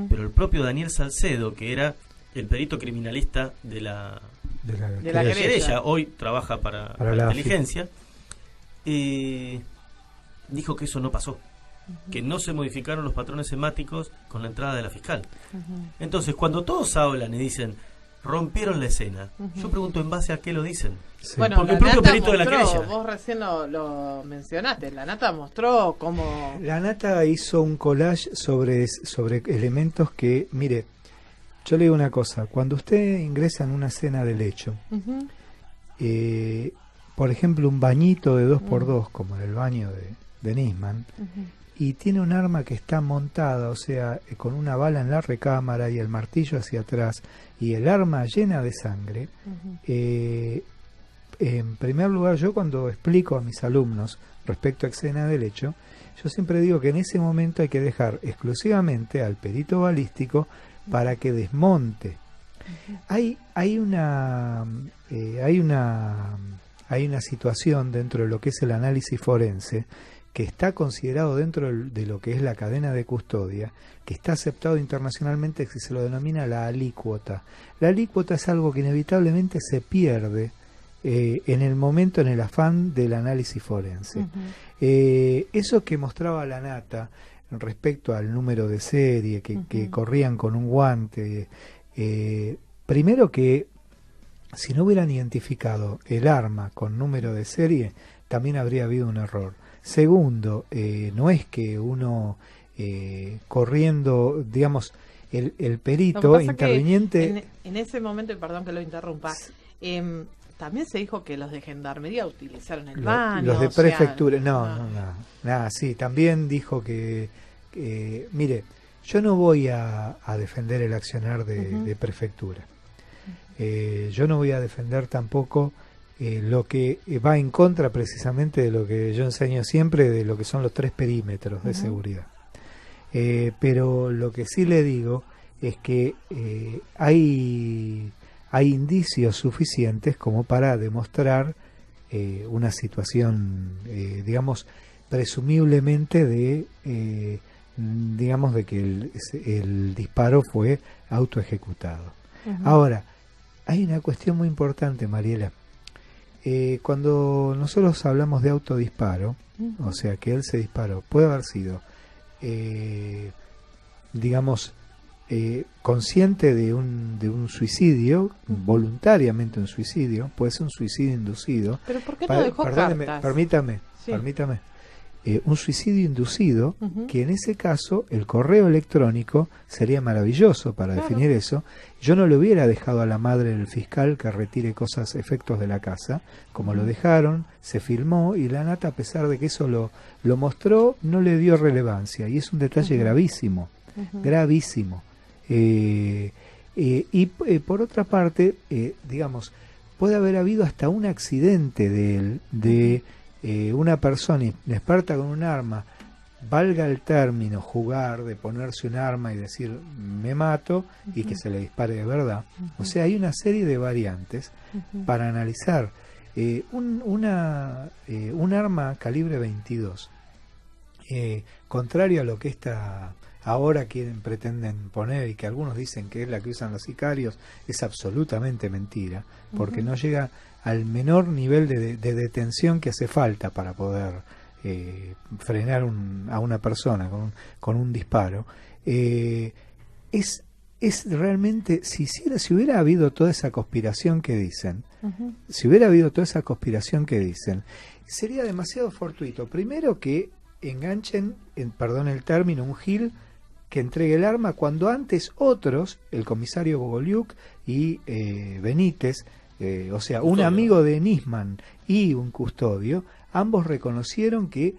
Pero el propio Daniel Salcedo, que era el perito criminalista de la querella, hoy trabaja para la inteligencia, dijo que eso no pasó, que no se modificaron los patrones semáticos con la entrada de la fiscal. Entonces, cuando todos hablan y dicen rompieron la escena, yo pregunto en base a qué lo dicen. Sí. Bueno, porque el propio perito de la querella, vos recién lo mencionaste, la nata mostró cómo... La nata hizo un collage sobre elementos que, mire, yo le digo una cosa, cuando usted ingresa en una escena del hecho, por ejemplo, un bañito de 2x2, como en el baño de Nisman, y tiene un arma que está montada, o sea, con una bala en la recámara y el martillo hacia atrás, y el arma llena de sangre, en primer lugar, yo cuando explico a mis alumnos respecto a escena del hecho, yo siempre digo que en ese momento hay que dejar exclusivamente al perito balístico para que desmonte. Hay una situación dentro de lo que es el análisis forense que está considerado dentro de lo que es la cadena de custodia, que está aceptado internacionalmente, que se lo denomina la alícuota. La alícuota es algo que inevitablemente se pierde en el momento, en el afán del análisis forense. Eso que mostraba la Nata respecto al número de serie, que corrían con un guante, primero que si no hubieran identificado el arma con número de serie, también habría habido un error. Segundo, no es que uno corriendo, digamos, el perito interviniente... En ese momento, perdón que lo interrumpa, también se dijo que los de Gendarmería utilizaron el baño. Los de prefectura, nada, sí, también dijo que, mire, yo no voy a defender el accionar de prefectura. Yo no voy a defender tampoco lo que va en contra precisamente de lo que yo enseño siempre, de lo que son los 3 perímetros de seguridad. Pero lo que sí le digo es que hay indicios suficientes como para demostrar una situación, digamos, presumiblemente de que el disparo fue autoejecutado. Ahora, hay una cuestión muy importante, Mariela. Cuando nosotros hablamos de autodisparo, o sea que él se disparó, puede haber sido, digamos, consciente de un suicidio, voluntariamente un suicidio, puede ser un suicidio inducido. ¿Pero por qué no dejó cartas? Permítame. Un suicidio inducido, que en ese caso el correo electrónico sería maravilloso para definir eso. Yo no le hubiera dejado a la madre del fiscal que retire efectos de la casa, como lo dejaron, se filmó, y la Nata, a pesar de que eso lo mostró, no le dio relevancia, y es un detalle gravísimo, gravísimo. Y por otra parte, digamos, puede haber habido hasta un accidente de una persona inexperta con un arma, valga el término jugar, de ponerse un arma y decir me mato, y que se le dispare de verdad. O sea, hay una serie de variantes para analizar. Un arma calibre 22, contrario a lo que ahora pretenden poner, y que algunos dicen que es la que usan los sicarios, es absolutamente mentira, porque no llega al menor nivel de detención que hace falta para poder frenar a una persona con un disparo. Es realmente, si hubiera habido toda esa conspiración que dicen, sería demasiado fortuito. Primero, que enganchen, perdón el término, un gil que entregue el arma, cuando antes otros, el comisario Bogoliuk y Benítez, o sea, un amigo de Nisman y un custodio, ambos reconocieron que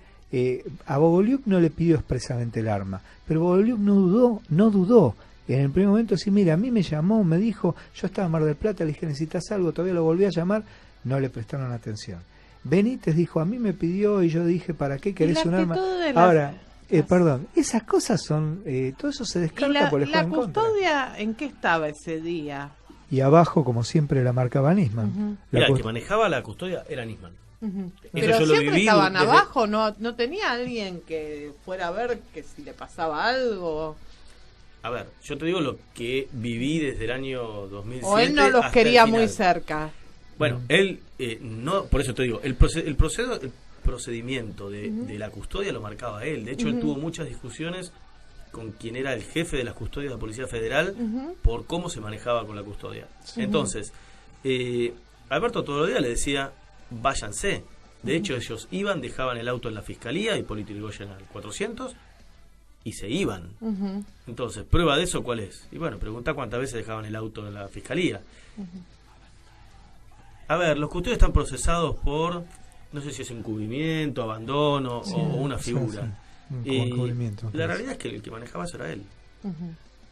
a Bogoliuk no le pidió expresamente el arma, pero Bogoliuk no dudó. En el primer momento, sí, mira, a mí me llamó, me dijo, yo estaba en Mar del Plata, le dije, ¿necesitas algo? Todavía lo volví a llamar, no le prestaron atención. Benítez dijo, a mí me pidió, y yo dije, ¿para qué querés un arma? Ahora, perdón, esas cosas son, todo eso se descarta por el juego en contra. ¿La custodia en qué estaba ese día? Y abajo, como siempre, la marcaba Nisman. El que manejaba la custodia era Nisman. Pero yo siempre estaban abajo, ¿no tenía alguien que fuera a ver que si le pasaba algo? A ver, yo te digo lo que viví desde el año 2007. O él no los quería muy cerca. Bueno, él no, por eso te digo, el procedimiento de la custodia lo marcaba él. De hecho, él tuvo muchas discusiones con quien era el jefe de las custodias de la Policía Federal por cómo se manejaba con la custodia. Entonces, Alberto todos los días le decía, váyanse. De hecho, ellos iban, dejaban el auto en la fiscalía, Hipólito Yrigoyen al 400, y se iban. Entonces, ¿prueba de eso cuál es? Y bueno, preguntá cuántas veces dejaban el auto en la fiscalía. A ver, los custodios están procesados por, no sé si es encubrimiento, abandono o una figura. La realidad es que el que manejaba eso era él.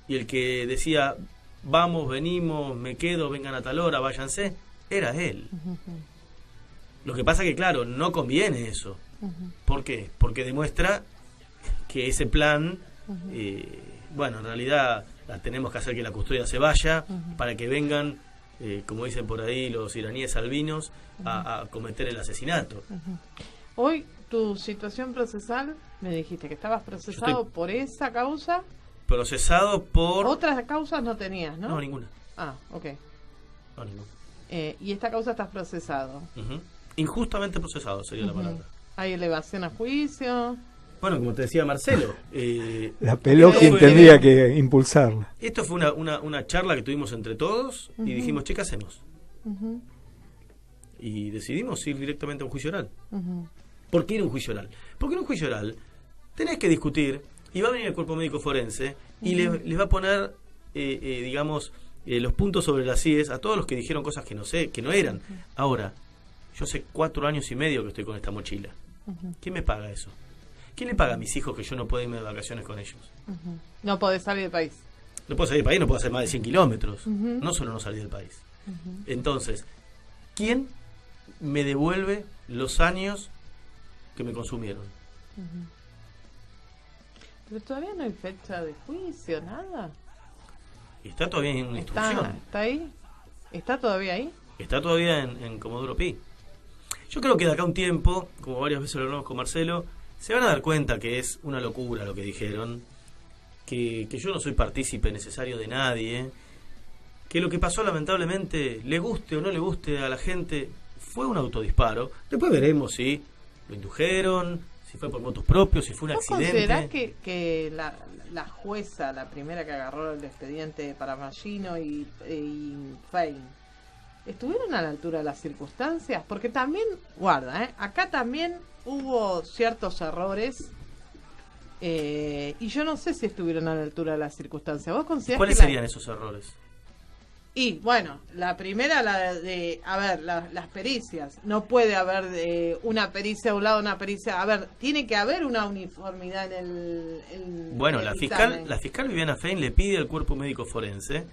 Y el que decía, vamos, venimos, me quedo, vengan a tal hora, váyanse, era él. Lo que pasa que, claro, no conviene eso. ¿Por qué? Porque demuestra que ese plan, bueno, en realidad tenemos que hacer que la custodia se vaya para que vengan, como dicen por ahí los iraníes albinos, a cometer el asesinato. Hoy, tu situación procesal, me dijiste que estabas procesado por esa causa. Procesado por... Otras causas no tenías, ¿no? No, ninguna. Ah, ok. No, ninguna. Y esta causa estás procesado. Injustamente procesado sería la palabra. ¿Hay elevación a juicio? Bueno, como te decía Marcelo... la peló quien tendría que impulsarla. Esto fue una charla que tuvimos entre todos y dijimos, che, ¿qué hacemos? Y decidimos ir directamente a un juicio oral. ¿Por qué ir a un juicio oral? Porque en un juicio oral tenés que discutir y va a venir el cuerpo médico forense y les va a poner, digamos, los puntos sobre las IES a todos los que dijeron cosas que no eran. Ahora, yo hace 4 años y medio que estoy con esta mochila. ¿Quién me paga eso? ¿Quién le paga a mis hijos que yo no puedo irme de vacaciones con ellos? No podés salir del país. No puedo salir del país, no puedo hacer más de 100 kilómetros. No solo no salir del país. Entonces, ¿quién me devuelve los años que me consumieron? Pero todavía no hay fecha de juicio, nada. Está todavía en una instrucción. ¿Está ahí? ¿Está todavía ahí? Está todavía en Comodoro Pi. Yo creo que de acá a un tiempo, como varias veces lo hablamos con Marcelo, se van a dar cuenta que es una locura lo que dijeron, que yo no soy partícipe necesario de nadie, que lo que pasó lamentablemente, le guste o no le guste a la gente, fue un autodisparo. Después veremos si lo indujeron, si fue por motos propios, si fue un accidente. ¿Considerás que la jueza, la primera que agarró el expediente para Mallino y Fein, estuvieron a la altura de las circunstancias? Porque también, guarda, acá también hubo ciertos errores y yo no sé si estuvieron a la altura de las circunstancias. ¿Vos considerás ¿Cuáles serían esos errores? Y bueno, la primera, la de, a ver, las pericias. No puede haber una pericia a un lado, una pericia. A ver, tiene que haber una uniformidad en el bueno, el la dictamen. fiscal Viviana Fein le pide al cuerpo médico forense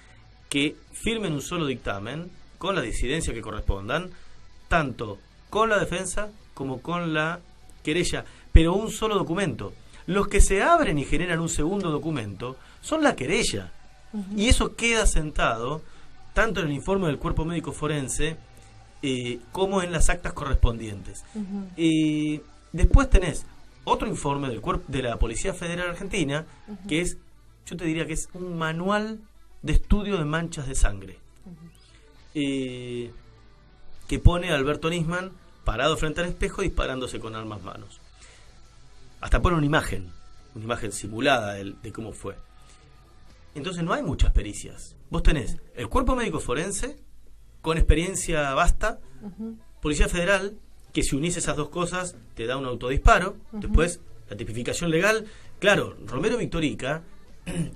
que firmen un solo dictamen con la disidencia que correspondan, tanto con la defensa como con la querella, pero un solo documento. Los que se abren y generan un segundo documento son la querella. Y eso queda sentado tanto en el informe del cuerpo médico forense como en las actas correspondientes. Después tenés otro informe de la Policía Federal Argentina, que es, yo te diría que es un manual de estudio de manchas de sangre, que pone a Alberto Nisman parado frente al espejo disparándose con armas manos. Hasta pone una imagen simulada de cómo fue. Entonces no hay muchas pericias. Vos tenés el cuerpo médico forense con experiencia vasta, Policía Federal, que si unís esas dos cosas te da un autodisparo. Después la tipificación legal. Claro, Romero Victorica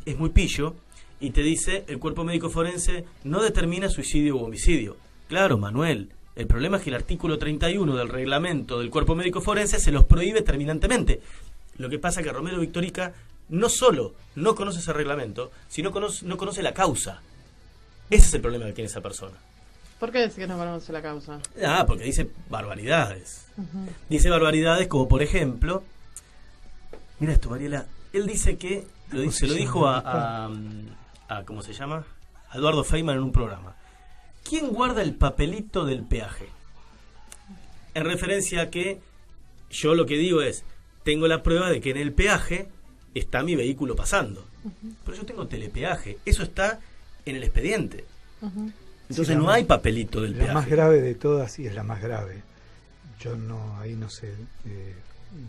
es muy pillo y te dice el cuerpo médico forense no determina suicidio u homicidio. Claro, Manuel, el problema es que el artículo 31 del reglamento del cuerpo médico forense se los prohíbe terminantemente. Lo que pasa es que Romero Victorica no solo no conoce ese reglamento, sino no conoce la causa. Ese es el problema que tiene esa persona. ¿Por qué dice que no conoce la causa? Porque dice barbaridades. Dice barbaridades como, por ejemplo, mira esto, Mariela, él dice que, se lo dijo a ¿cómo se llama? A Eduardo Feynman en un programa. ¿Quién guarda el papelito del peaje? En referencia a que yo lo que digo es, tengo la prueba de que en el peaje está mi vehículo pasando. Pero yo tengo telepeaje. Eso está en el expediente. Entonces no hay papelito del peaje. La más grave de todas, y es la más grave. Yo ahí no sé,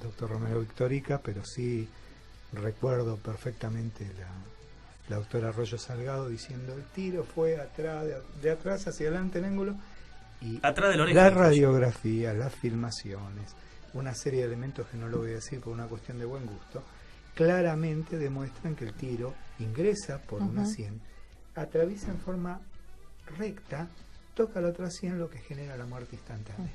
doctor Romero Victorica, pero sí recuerdo perfectamente la doctora Arroyo Salgado diciendo el tiro fue atrás, de atrás hacia adelante en ángulo, y atrás de la oreja, la radiografía, las filmaciones, una serie de elementos que no lo voy a decir por una cuestión de buen gusto, claramente demuestran que el tiro ingresa por una sien, atraviesa en forma recta, toca la otra sien, lo que genera la muerte instantánea.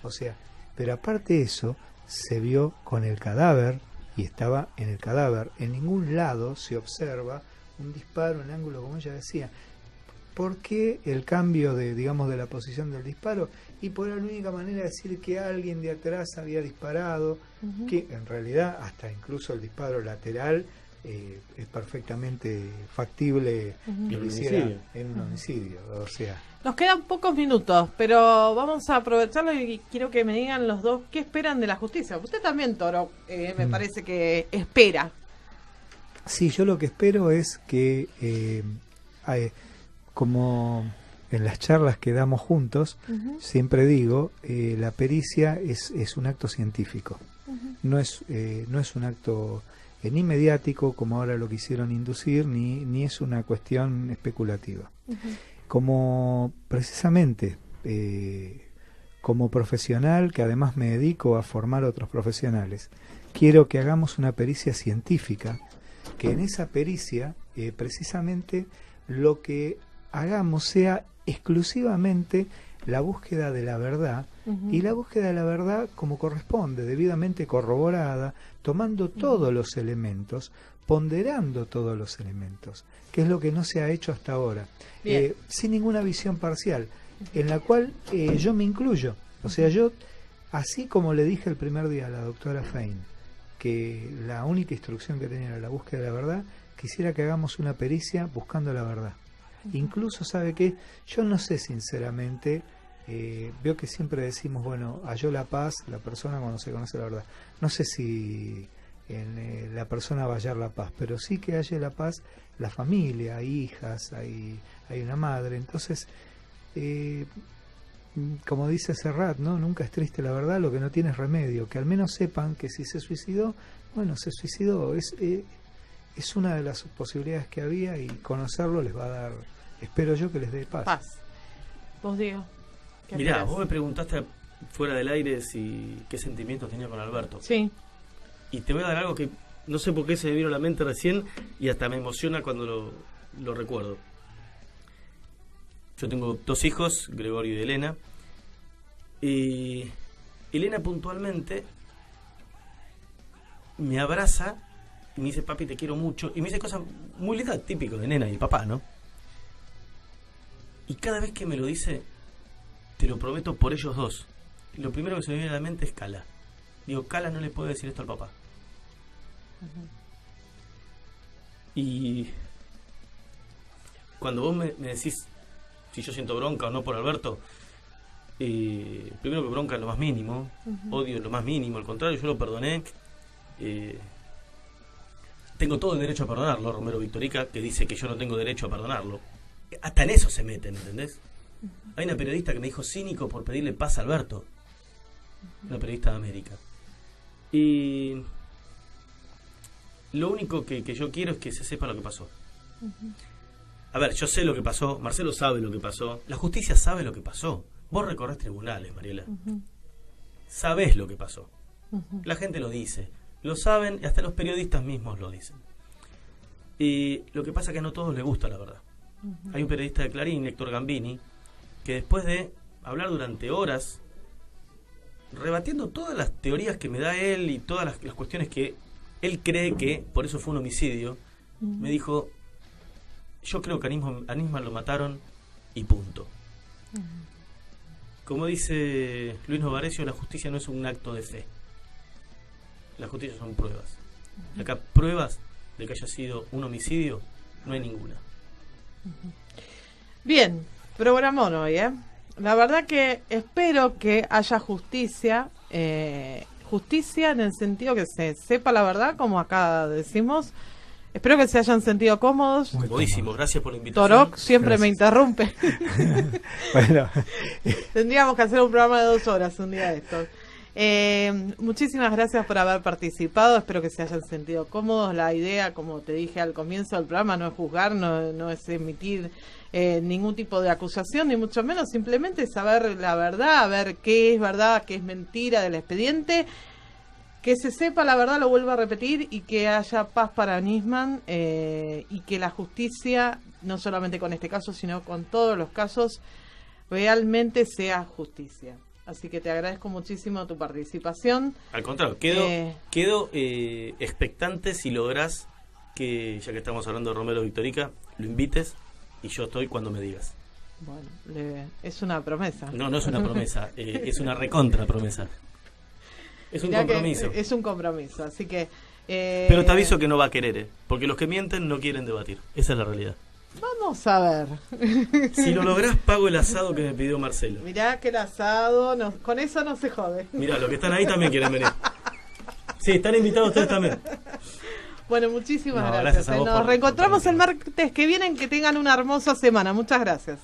O sea, pero aparte de eso, se vio con el cadáver, y estaba en el cadáver, en ningún lado se observa un disparo en ángulo, como ella decía. ¿Por qué el cambio de la posición del disparo? Y por la única manera de decir que alguien de atrás había disparado, que en realidad hasta incluso el disparo lateral es perfectamente factible que lo hiciera en un homicidio. O sea, nos quedan pocos minutos, pero vamos a aprovecharlo y quiero que me digan los dos qué esperan de la justicia. Usted también, Toro, me parece que espera. Sí, yo lo que espero es que, como en las charlas que damos juntos, siempre digo, la pericia es un acto científico. No es un acto ni mediático, como ahora lo quisieron inducir, ni es una cuestión especulativa. Como precisamente como profesional, que además me dedico a formar otros profesionales, quiero que hagamos una pericia científica, que en esa pericia precisamente lo que hagamos sea exclusivamente la búsqueda de la verdad, y la búsqueda de la verdad como corresponde, debidamente corroborada, tomando todos los elementos, ponderando todos los elementos, que es lo que no se ha hecho hasta ahora, sin ninguna visión parcial, en la cual yo me incluyo. O sea, yo, así como le dije el primer día a la doctora Fein, que la única instrucción que tenía era la búsqueda de la verdad, quisiera que hagamos una pericia buscando la verdad. Incluso, ¿sabe qué? Yo no sé sinceramente, veo que siempre decimos, bueno, halló la paz la persona cuando se conoce la verdad. No sé si la persona va a hallar la paz, pero sí que halle la paz la familia, hay hijas, hay una madre. Entonces, como dice Serrat, ¿no? Nunca es triste la verdad, lo que no tiene es remedio. Que al menos sepan que si se suicidó, bueno, se suicidó. Es una de las posibilidades que había, y conocerlo les va a dar, espero yo, que les dé paz. Vos, Diego. Mirá, vos me preguntaste fuera del aire qué sentimientos tenía con Alberto. Sí. Y te voy a dar algo que no sé por qué se me vino a la mente recién y hasta me emociona cuando lo recuerdo. Yo tengo 2 hijos, Gregorio y Elena. Y Elena puntualmente me abraza y me dice, papi, te quiero mucho. Y me dice cosas muy lindas, típico de nena y el papá, ¿no? Y cada vez que me lo dice, te lo prometo por ellos dos, lo primero que se me viene a la mente es Cala. Digo, Cala no le puede decir esto al papá. Y cuando vos me decís si yo siento bronca o no por Alberto, primero que bronca es lo más mínimo, odio es lo más mínimo, al contrario, yo lo perdoné. Tengo todo el derecho a perdonarlo, Romero Victorica, que dice que yo no tengo derecho a perdonarlo. Hasta en eso se meten, ¿entendés? Hay una periodista que me dijo cínico por pedirle paz a Alberto, una periodista de América. Y lo único que yo quiero es que se sepa lo que pasó. A ver, yo sé lo que pasó, Marcelo sabe lo que pasó, la justicia sabe lo que pasó. Vos recorres tribunales, Mariela. Sabés lo que pasó. La gente lo dice, lo saben, y hasta los periodistas mismos lo dicen. Y lo que pasa es que no a todos les gusta la verdad. Hay un periodista de Clarín, Héctor Gambini, que después de hablar durante horas, rebatiendo todas las teorías que me da él y todas las cuestiones que él cree que por eso fue un homicidio, me dijo, yo creo que a Nisman lo mataron y punto. Como dice Luis Novarecio, la justicia no es un acto de fe. La justicia son pruebas. Acá pruebas de que haya sido un homicidio no hay ninguna. Bien, programón hoy, ¿eh? La verdad que espero que haya justicia, justicia en el sentido que se sepa la verdad, como acá decimos. Espero que se hayan sentido cómodos. Comodísimo, gracias por la invitación. Torok siempre me interrumpe. Bueno. Tendríamos que hacer un programa de 2 horas un día de estos. Muchísimas gracias por haber participado. Espero que se hayan sentido cómodos. La idea, como te dije al comienzo del programa, no es juzgar, no es emitir ningún tipo de acusación, ni mucho menos, simplemente saber la verdad, ver qué es verdad, qué es mentira del expediente, que se sepa la verdad, lo vuelvo a repetir, y que haya paz para Nisman, y que la justicia, no solamente con este caso, sino con todos los casos, realmente sea justicia. Así que te agradezco muchísimo tu participación. Al contrario, quedo expectante si lográs que, ya que estamos hablando de Romero Victorica, lo invites y yo estoy cuando me digas. Bueno, es una promesa. No es una promesa, es una recontra promesa. Es un compromiso. Es un compromiso, así que Pero te aviso que no va a querer, porque los que mienten no quieren debatir. Esa es la realidad. Vamos a ver. Si lo lográs, pago el asado que me pidió Marcelo. Mirá que el asado, con eso no se jode. Mirá, los que están ahí también quieren venir. Sí, están invitados ustedes también. Bueno, muchísimas gracias. Nos reencontramos el martes que viene. Que tengan una hermosa semana. Muchas gracias.